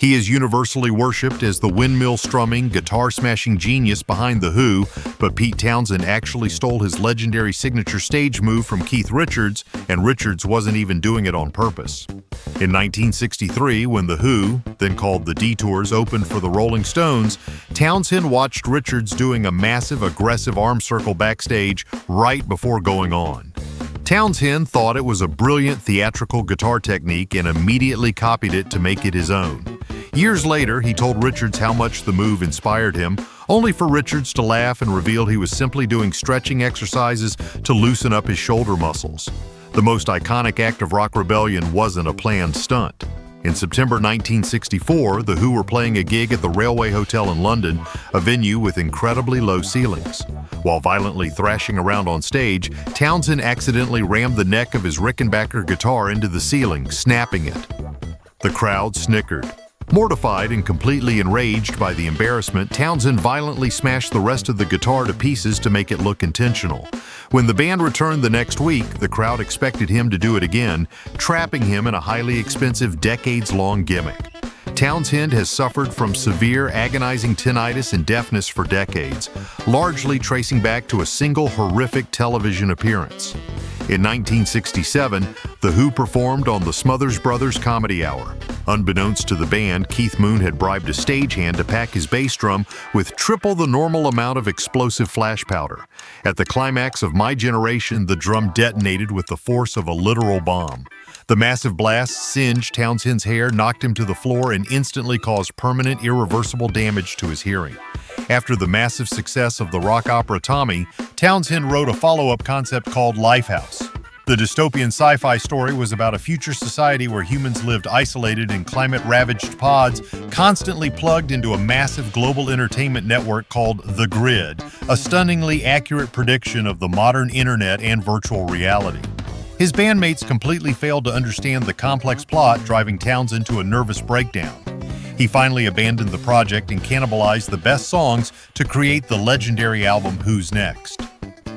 He is universally worshipped as the windmill-strumming, guitar-smashing genius behind The Who, but Pete Townshend actually stole his legendary signature stage move from Keith Richards, and Richards wasn't even doing it on purpose. In 1963, when The Who, then called The Detours, opened for the Rolling Stones, Townshend watched Richards doing a massive, aggressive arm circle backstage right before going on. Townshend thought it was a brilliant theatrical guitar technique and immediately copied it to make it his own. Years later, he told Richards how much the move inspired him, only for Richards to laugh and reveal he was simply doing stretching exercises to loosen up his shoulder muscles. The most iconic act of rock rebellion wasn't a planned stunt. In September 1964, The Who were playing a gig at the Railway Hotel in London, a venue with incredibly low ceilings. While violently thrashing around on stage, Townshend accidentally rammed the neck of his Rickenbacker guitar into the ceiling, snapping it. The crowd snickered. Mortified and completely enraged by the embarrassment, Townshend violently smashed the rest of the guitar to pieces to make it look intentional. When the band returned the next week, the crowd expected him to do it again, trapping him in a highly expensive, decades-long gimmick. Townshend has suffered from severe, agonizing tinnitus and deafness for decades, largely tracing back to a single horrific television appearance. In 1967, The Who performed on the Smothers Brothers Comedy Hour. Unbeknownst to the band, Keith Moon had bribed a stagehand to pack his bass drum with triple the normal amount of explosive flash powder. At the climax of My Generation, the drum detonated with the force of a literal bomb. The massive blast singed Townshend's hair, knocked him to the floor, and instantly caused permanent, irreversible damage to his hearing. After the massive success of the rock opera Tommy, Townshend wrote a follow-up concept called Lifehouse. The dystopian sci-fi story was about a future society where humans lived isolated in climate-ravaged pods, constantly plugged into a massive global entertainment network called The Grid, a stunningly accurate prediction of the modern internet and virtual reality. His bandmates completely failed to understand the complex plot, driving Townshend to a nervous breakdown. He finally abandoned the project and cannibalized the best songs to create the legendary album Who's Next.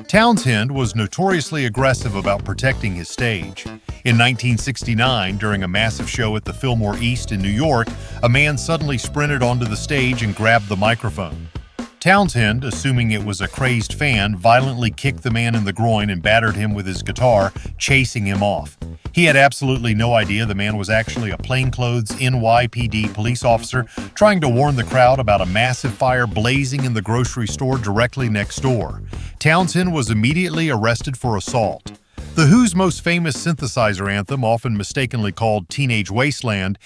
Townshend was notoriously aggressive about protecting his stage. In 1969, during a massive show at the Fillmore East in New York, a man suddenly sprinted onto the stage and grabbed the microphone. Townshend, assuming it was a crazed fan, violently kicked the man in the groin and battered him with his guitar, chasing him off. He had absolutely no idea the man was actually a plainclothes NYPD police officer trying to warn the crowd about a massive fire blazing in the grocery store directly next door. Townshend was immediately arrested for assault. The Who's most famous synthesizer anthem, often mistakenly called Teenage Wasteland,